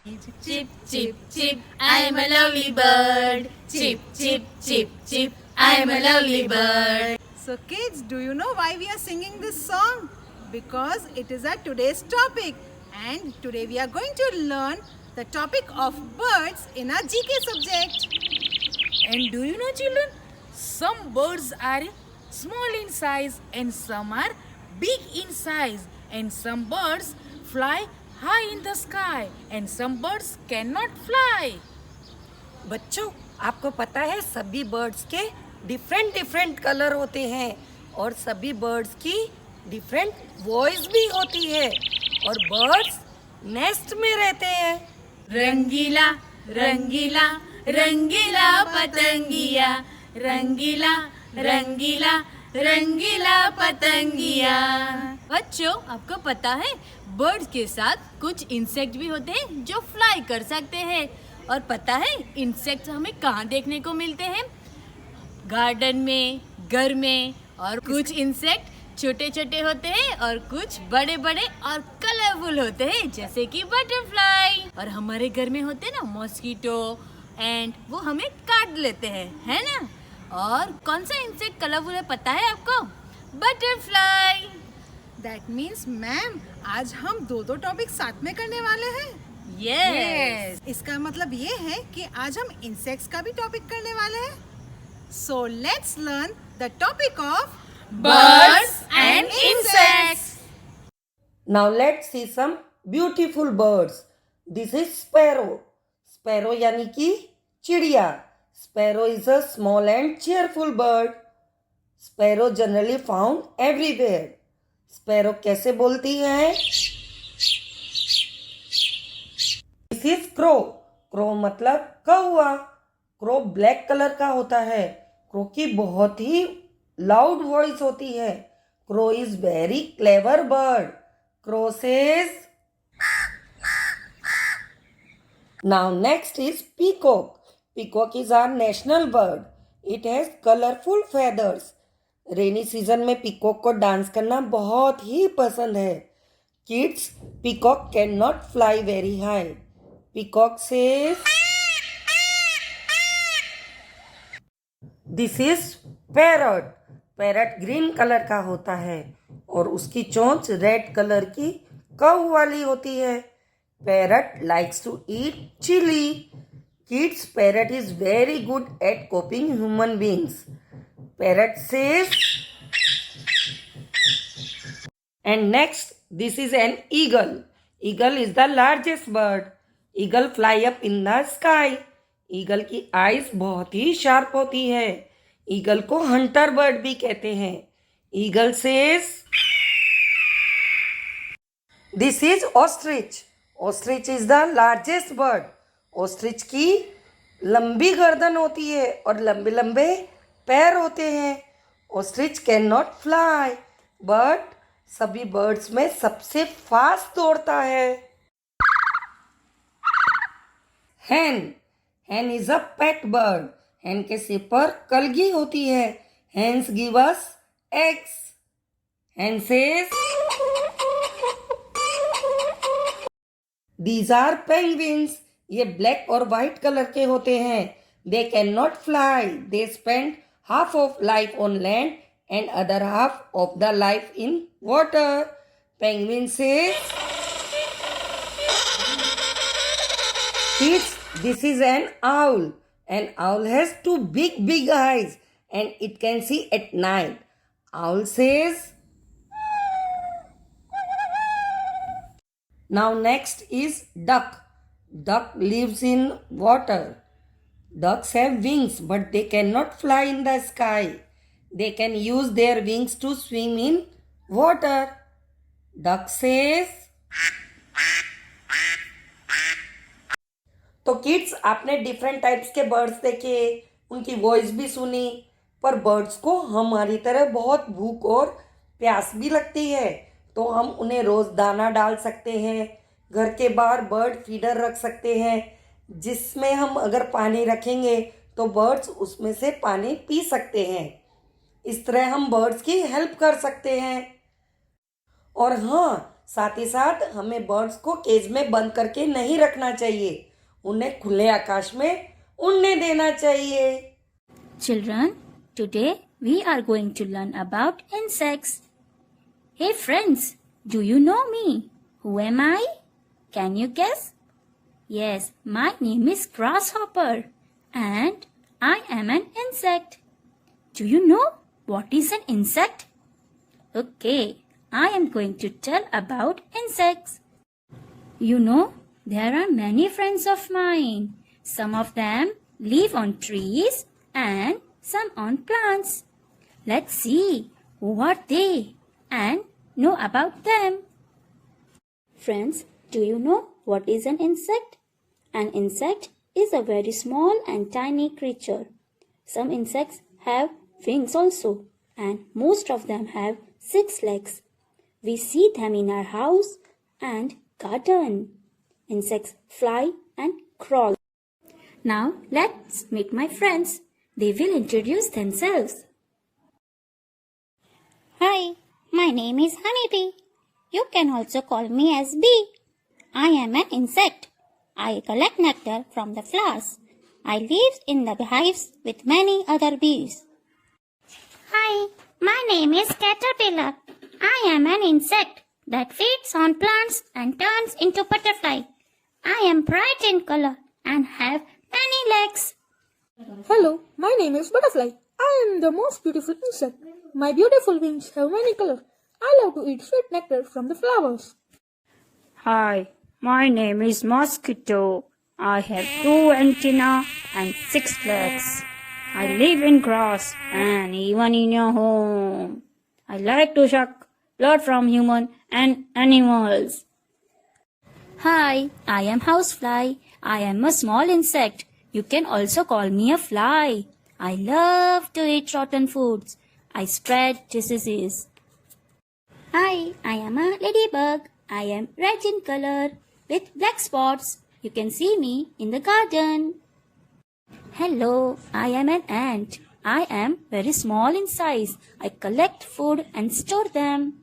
Chip, chip, chip, I am a lovely bird. Chip, chip, chip, chip, I am a lovely bird. So kids, do you know why we are singing this song? Because it is our today's topic, and today we are going to learn the topic of birds in our GK subject. And do you know, children? Some birds are small in size and some are big in size. And some birds fly high in the sky and some birds cannot fly. बच्चों, आपको पता है सभी birds के different colour होते हैं और सभी बर्ड्स की डिफरेंट वॉइस भी होती है और बर्ड्स नेस्ट में रहते हैं। रंगीला रंगीला रंगीला पतंगिया, रंगीला रंगीला रंगीला पतंगिया। बच्चों, आपको पता है बर्ड्स के साथ कुछ इंसेक्ट भी होते हैं जो फ्लाई कर सकते हैं। और पता है इंसेक्ट्स हमें कहाँ देखने को मिलते हैं? गार्डन में, घर में। और कुछ इंसेक्ट छोटे छोटे होते हैं और कुछ बड़े बड़े और कलरफुल होते हैं, जैसे कि बटरफ्लाई। और हमारे घर में होते हैं ना मॉस्किटो, एंड वो हमें काट लेते हैं, है ना? और कौन सा इंसेक्ट कलरफुल है पता है आपको? बटरफ्लाई। That means मैम, आज हम दो टॉपिक साथ में करने वाले हैं। यस। इसका मतलब ये है कि आज हम इंसेक्ट्स का भी टॉपिक करने वाले हैं। So let's learn the topic of Birds and insects. Now let's see some beautiful birds. This is sparrow. Sparrow यानी कि चिड़िया। Sparrow is a small and cheerful bird. Sparrow generally found everywhere. Sparrow कैसे बोलती है? This is crow. Crow मतलब कौवा। Crow black colour का होता है। Crow की बहुत ही लाउड वॉइस होती है। Crow is very clever bird. Crow says. Now next is peacock. Peacock is our national bird. It has colorful feathers. Rainy season में पीकॉक को डांस करना बहुत ही पसंद है। Kids, peacock can not fly very high. Peacock says. This is parrot. Parrot green colour का होता है और उसकी चोंच रेड कलर की कर्व वाली होती है। Parrot likes to eat chilli. Kids, parrot is very good at copying human beings. Parrot says. And next, this is an eagle. Eagle is the largest bird. Eagle fly up in the sky. Eagle की eyes बहुत ही sharp होती है। Eagle को hunter bird भी कहते हैं। Eagle says. This is ostrich. Ostrich is the largest bird. Ostrich की लंबी गर्दन होती है और लंबे लंबे पैर होते हैं। Ostrich can not fly, but सभी बर्ड्स में सबसे फास्ट दौड़ता है। हैन। हैन इज अ पेट बर्ड। हैन के सिर पर कलगी होती है। Hens give us eggs. Hen says. These are penguins. ये ब्लैक और व्हाइट कलर के होते हैं। They can not fly. They spend half of life on land and other half of the life in water. Penguin says. Kids, this is an owl. An owl has two big eyes and it can see at night. Owl says. Now next is duck. Duck lives in water. Ducks have wings, but they cannot fly in the sky. They can use their wings to swim in water. Duck says. तो kids, आपने different types के birds देखे, उनकी voice भी सुनी, पर birds को हमारी तरह बहुत भूख और प्यास भी लगती है, तो हम उन्हें रोज दाना डाल सकते हैं। घर के बाहर बर्ड फीडर रख सकते हैं, जिसमें हम अगर पानी रखेंगे तो बर्ड्स उसमें से पानी पी सकते हैं। इस तरह हम बर्ड्स की हेल्प कर सकते हैं। और हाँ, साथ ही साथ हमें बर्ड्स को केज में बंद करके नहीं रखना चाहिए, उन्हें खुले आकाश में उड़ने देना चाहिए। Children, today we are going to learn about insects. Hey friends, do you know me? Who am I? Can you guess? Yes, my name is Grasshopper and I am an insect. Do you know what is an insect? Okay, I am going to tell about insects. You know, there are many friends of mine. Some of them live on trees and some on plants. Let's see who are they and know about them. Friends, do you know what is an insect? An insect is a very small and tiny creature. Some insects have wings also, and most of them have 6 legs. We see them in our house and garden. Insects fly and crawl. Now let's meet my friends. They will introduce themselves. Hi, my name is Honeybee. You can also call me as bee. I am an insect. I collect nectar from the flowers. I live in the hives with many other bees. Hi, my name is Caterpillar. I am an insect that feeds on plants and turns into butterfly. I am bright in color and have many legs. Hello, my name is Butterfly. I am the most beautiful insect. My beautiful wings have many colors. I love to eat sweet nectar from the flowers. Hi, my name is Mosquito. I have 2 antennae and 6 legs. I live in grass and even in your home. I like to suck blood from human and animals. Hi, I am Housefly. I am a small insect. You can also call me a fly. I love to eat rotten foods. I spread diseases. Hi, I am a ladybug. I am red in color with black spots. You can see me in the garden. Hello, I am an ant. I am very small in size. I collect food and store them.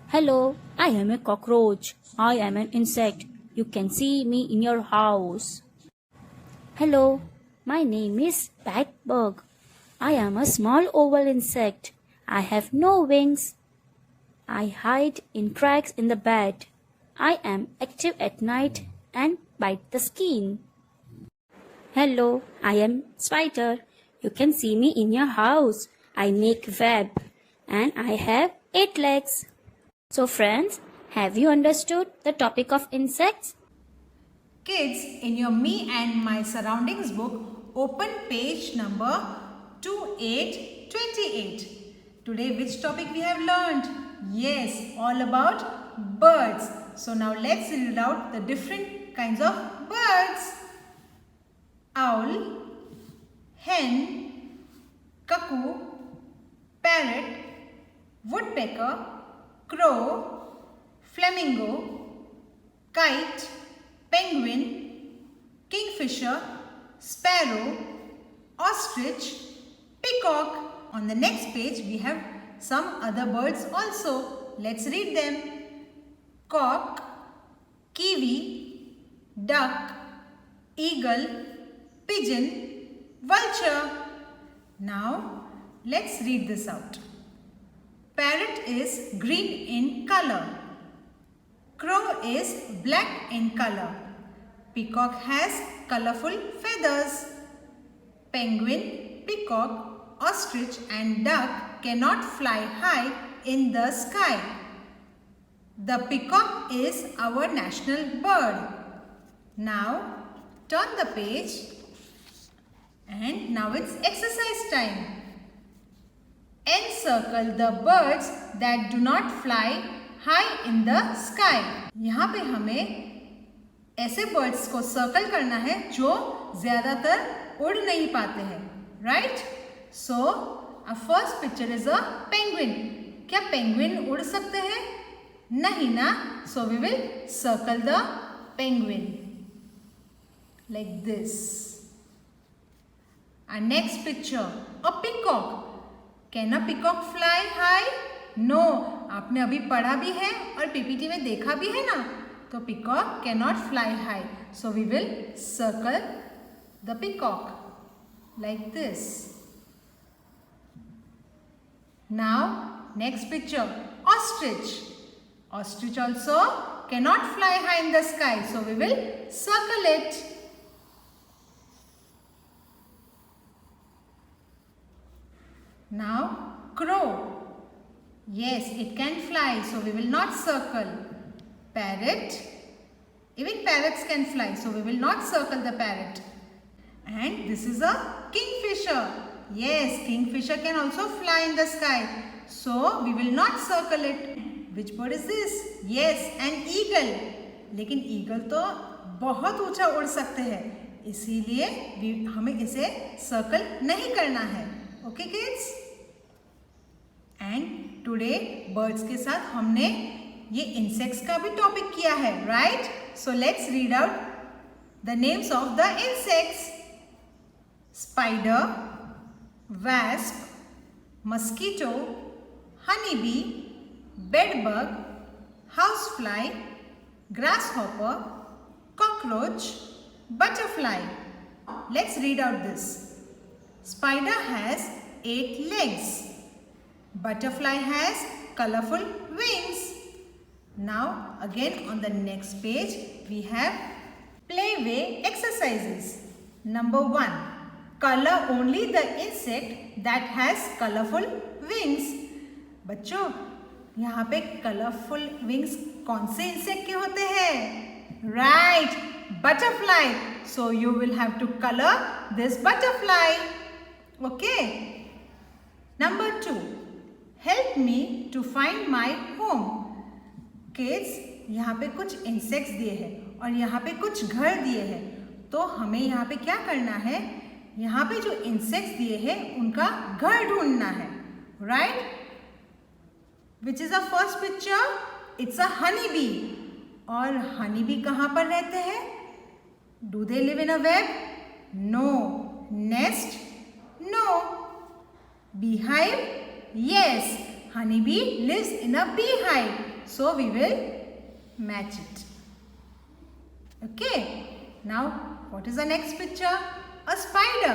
Hello, I am a cockroach. I am an insect. You can see me in your house. Hello, my name is Batbug. I am a small oval insect. I have no wings. I hide in cracks in the bed. I am active at night and bite the skin. Hello, I am Spider. You can see me in your house. I make web and I have 8 legs. So friends, have you understood the topic of insects? Kids, in your Me and My Surroundings book, open page number 2828. Today, which topic we have learned? Yes, all about birds. So now let's read out the different kinds of birds. Owl, hen, cuckoo, parrot, woodpecker, crow, flamingo, kite, penguin, kingfisher, sparrow, ostrich, peacock. On the next page we have some other birds also. Let's read them. Cock, kiwi, duck, eagle, pigeon, vulture. Now let's read this out. Parrot is green in color. Crow is black in color. Peacock has colorful feathers. Penguin, peacock, ostrich and duck cannot fly high in the sky. The peacock is our national bird. Now turn the page and now it's exercise time. Encircle the birds that do not fly high in the sky. यहाँ पे हमें ऐसे birds को circle करना है जो ज़्यादातर उड़ नहीं पाते हैं, right? So a first picture is a penguin. क्या पेंगुइन उड़ सकते हैं? नहीं ना. So we will circle the penguin like this. Our next picture, a peacock. Can a peacock fly high? No, आपने अभी पढ़ा भी है और पीपीटी में देखा भी है ना, तो peacock can not fly high, so we will circle the peacock like this. Now next picture, ostrich. Ostrich also cannot fly high in the sky, so we will circle it. Now crow. Yes, it can fly, so we will not circle. Parrot. Even parrots can fly, so we will not circle the parrot. And this is a kingfisher. Yes, kingfisher can also fly in the sky, so we will not circle it. Which bird is this? Yes, an eagle. लेकिन eagle तो बहुत ऊंचा उड़ सकते हैं, इसीलिए हमें इसे सर्कल नहीं करना है. Okay kids? And today birds के साथ हमने ये इंसेक्ट्स का भी टॉपिक किया है, right? So let's read out the names of the insects. Spider, wasp, mosquito, honeybee, bedbug, housefly, grasshopper, cockroach, butterfly. Let's read out this. Spider has 8 legs. Butterfly has colorful wings. Now again on the next page we have playway exercises. Number 1. Color only the insect that has colorful wings. बच्चों, यहाँ पे colourful wings कौन से insect के होते हैं? Right, butterfly. So you will have to colour this butterfly. Okay. Number 2, help me to find my home. Kids, यहाँ पे कुछ इंसेक्ट्स दिए हैं और यहाँ पे कुछ घर दिए हैं, तो हमें यहाँ पे क्या करना है? यहाँ पे जो इंसेक्ट्स दिए हैं उनका घर ढूंढना है, right? Which is the first picture? It's a honey bee. और हनी बी कहाँ पर रहते हैं? Do they live in a web? No. Nest? No. Beehive? Yes, honeybee lives in a beehive, so we will match it. Okay, now what is the next picture? A spider.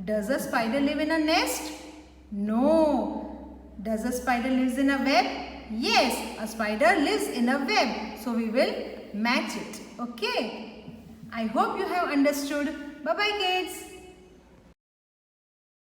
Does a spider live in a nest? No. Does a spider lives in a web? Yes, a spider lives in a web, so we will match it. Okay, I hope you have understood. Bye bye kids.